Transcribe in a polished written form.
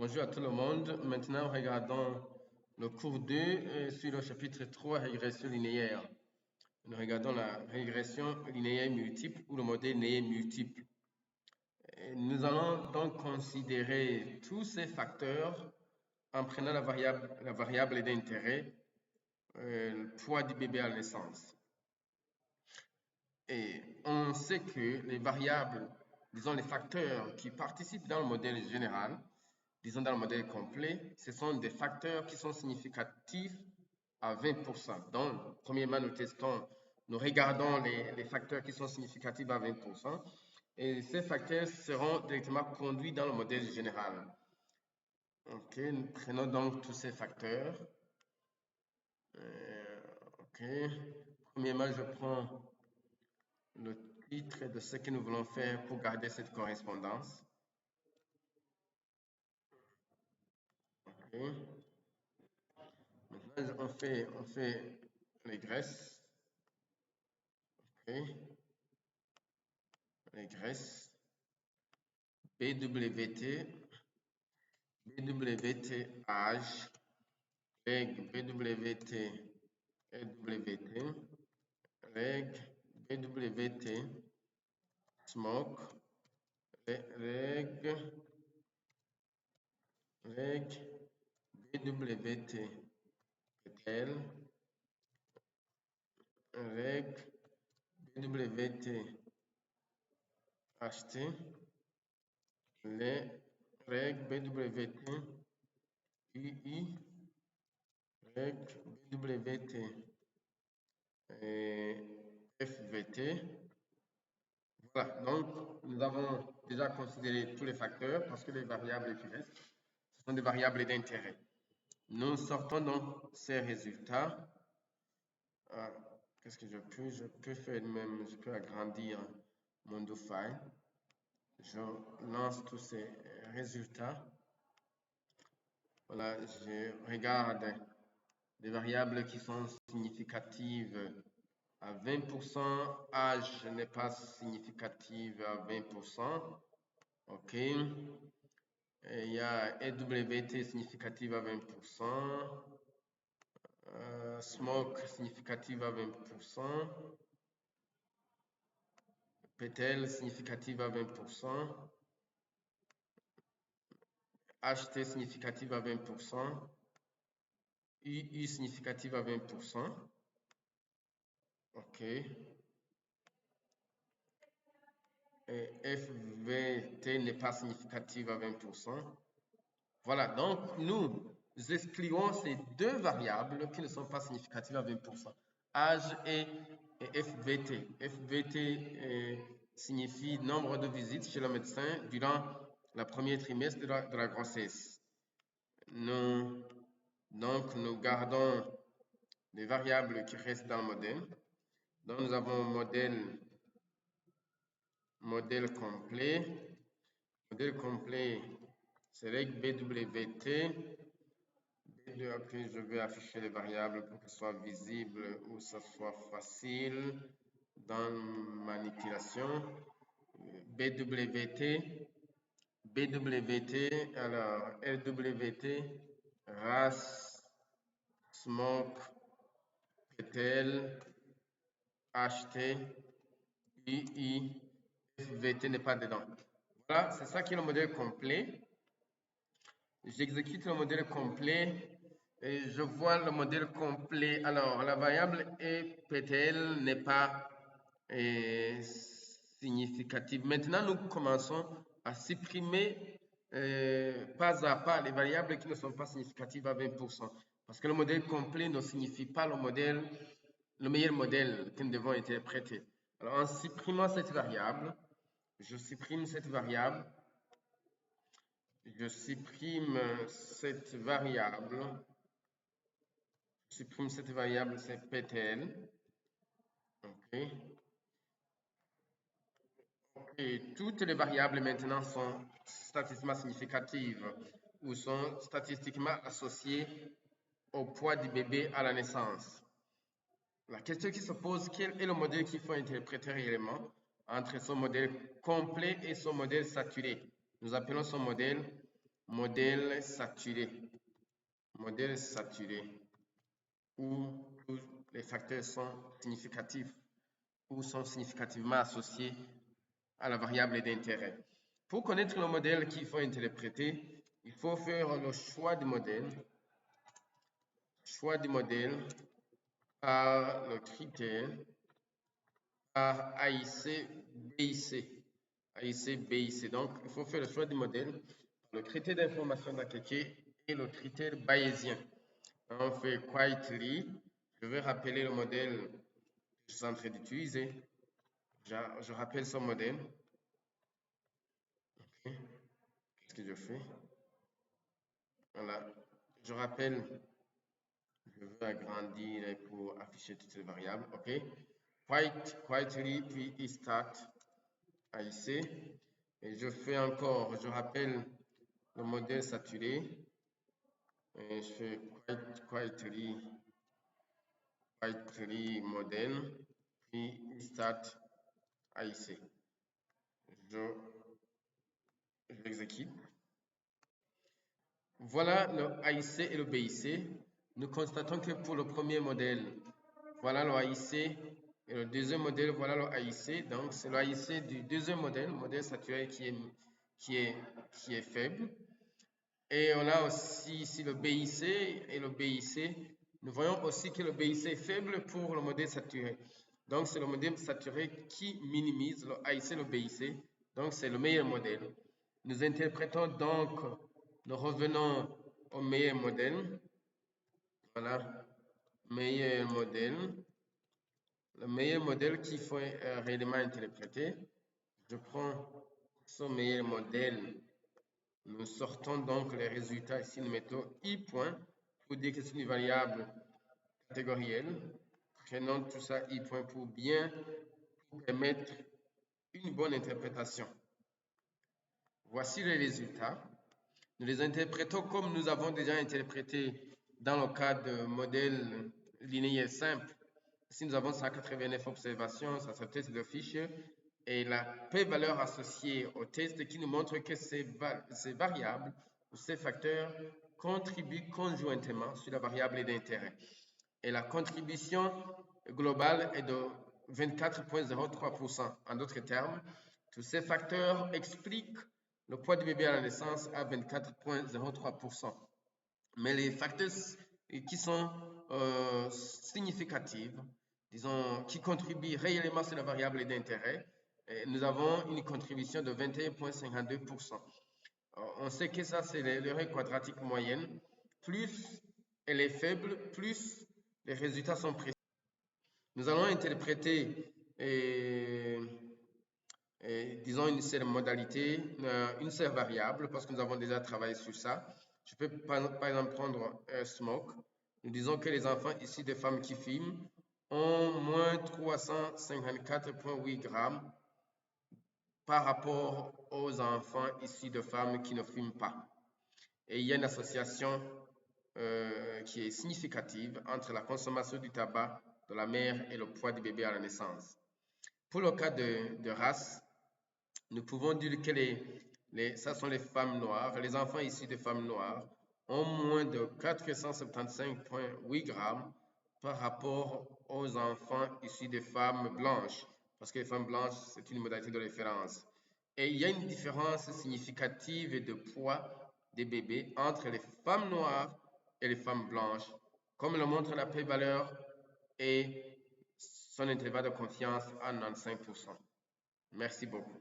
Bonjour à tout le monde. Maintenant, regardons le cours 2 sur le chapitre 3, régression linéaire. Nous regardons la régression linéaire multiple ou le modèle linéaire multiple. Nous allons donc considérer tous ces facteurs en prenant la variable d'intérêt, le poids du bébé à la naissance. Et on sait que les variables, disons les facteurs qui participent dans le modèle général, disons dans le modèle complet, ce sont des facteurs qui sont significatifs à 20%. Donc, premièrement, nous regardons les facteurs qui sont significatifs à 20%. Et ces facteurs seront directement conduits dans le modèle général. Ok, nous prenons donc tous ces facteurs. Ok, premièrement, je prends le titre de ce que nous voulons faire pour garder cette correspondance. Ok. Maintenant, on fait les graisses. Ok. Les graisses. BWT, âge, règle BWT, règle BWT, smoke, règle BWT, pétale, règle BWT, HT, les règles BWT, UI, règle BWT, FVT. Voilà, donc nous avons déjà considéré tous les facteurs parce que les variables qui restent, ce sont des variables d'intérêt. Nous sortons donc ces résultats. Qu'est-ce que je peux faire même, je peux agrandir mon do file. Je lance tous ces résultats. Voilà, je regarde les variables qui sont significatives à 20%, âge n'est pas significative à 20%. OK. Et il y a EWT significative à 20%. Smoke significative à 20%. PTL significative à 20%. HT significative à 20%. UI significative à 20%. OK. Et FVT n'est pas significative à 20%. Voilà, donc nous excluons ces deux variables qui ne sont pas significatives à 20%. Âge et FVT. FVT signifie nombre de visites chez le médecin durant le premier trimestre de la grossesse. Donc, nous gardons les variables qui restent dans le modèle. Donc, nous avons modèle complet. Modèle complet, c'est règle BWT. Après, je vais afficher les variables pour que ce soit visible ou que ce soit facile dans manipulation. BWT, alors LWT, race, smoke, PTL, HT, II, FVT n'est pas dedans. Voilà, c'est ça qui est le modèle complet. J'exécute le modèle complet et je vois le modèle complet. Alors, la variable EPTL n'est pas significative. Maintenant, nous commençons à supprimer pas à pas les variables qui ne sont pas significatives à 20%. Parce que le modèle complet ne signifie pas le meilleur modèle que nous devons interpréter. Alors, en supprimant cette variable, je supprime cette variable. Je supprime cette variable. Je supprime cette variable, c'est PTL. OK. Et toutes les variables maintenant sont statistiquement significatives ou sont statistiquement associées au poids du bébé à la naissance. La question qui se pose, quel est le modèle qu'il faut interpréter réellement entre son modèle complet et son modèle saturé? Nous appelons son modèle modèle saturé. Modèle saturé, où tous les facteurs sont significatifs ou sont significativement associés à la variable d'intérêt. Pour connaître le modèle qu'il faut interpréter, il faut faire le choix du modèle par le critère par AIC, BIC. AIC, BIC. Donc, il faut faire le choix du modèle par le critère d'information d'Akeke et le critère bayésien. On fait quietly. Je vais rappeler le modèle que je suis en train d'utiliser. Je rappelle ce modèle. Okay. Qu'est-ce que je fais? Voilà. Je rappelle, je veux agrandir pour afficher toutes les variables. OK. Quietly, puis start AIC. Et je fais encore, je rappelle le modèle saturé. Et je fais quietly modèle, puis start AIC. Je l'exécute. Voilà le AIC et le BIC. Nous constatons que pour le premier modèle, voilà le AIC, et le deuxième modèle, voilà le AIC. Donc, c'est le AIC du deuxième modèle saturé qui est faible. Et on a aussi ici le BIC et le BIC. Nous voyons aussi que le BIC est faible pour le modèle saturé. Donc, c'est le modèle saturé qui minimise le AIC et le BIC. Donc, c'est le meilleur modèle. Nous interprétons donc, nous revenons au meilleur modèle. Voilà, meilleur modèle. Le meilleur modèle qu'il faut réellement interpréter. Je prends ce meilleur modèle. Nous sortons donc les résultats ici. Nous mettons i point pour dire que c'est une variable catégorielle. Prenons tout ça i point pour bien permettre une bonne interprétation. Voici les résultats. Nous les interprétons comme nous avons déjà interprété dans le cas de modèle linéaire simple. Ici, nous avons 189 observations, ça se teste de fiche et la p-valeur associée au test qui nous montre que ces variables ou ces facteurs contribuent conjointement sur la variable d'intérêt. Et la contribution globale est de 24,03%. En d'autres termes, tous ces facteurs expliquent le poids du bébé à la naissance à 24,03%. Mais les facteurs qui sont significatifs, disons, qui contribuent réellement sur la variable d'intérêt, nous avons une contribution de 21,52%. On sait que ça, c'est le règle quadratique moyenne. Plus elle est faible, plus les résultats sont précis. Nous allons interpréter, disons, une seule modalité, une seule variable, parce que nous avons déjà travaillé sur ça. Je peux par exemple prendre un smoke. Nous disons que les enfants ici des femmes qui fument ont moins 354,8 grammes par rapport aux enfants ici de femmes qui ne fument pas. Et il y a une association qui est significative entre la consommation du tabac de la mère et le poids du bébé à la naissance. Pour le cas de race, nous pouvons dire que ça sont les femmes noires. Les enfants issus de femmes noires ont moins de 475,8 grammes par rapport aux enfants issus de femmes blanches, parce que les femmes blanches, c'est une modalité de référence. Et il y a une différence significative de poids des bébés entre les femmes noires et les femmes blanches, comme le montre la p-valeur et son intervalle de confiance à 95%. Merci beaucoup.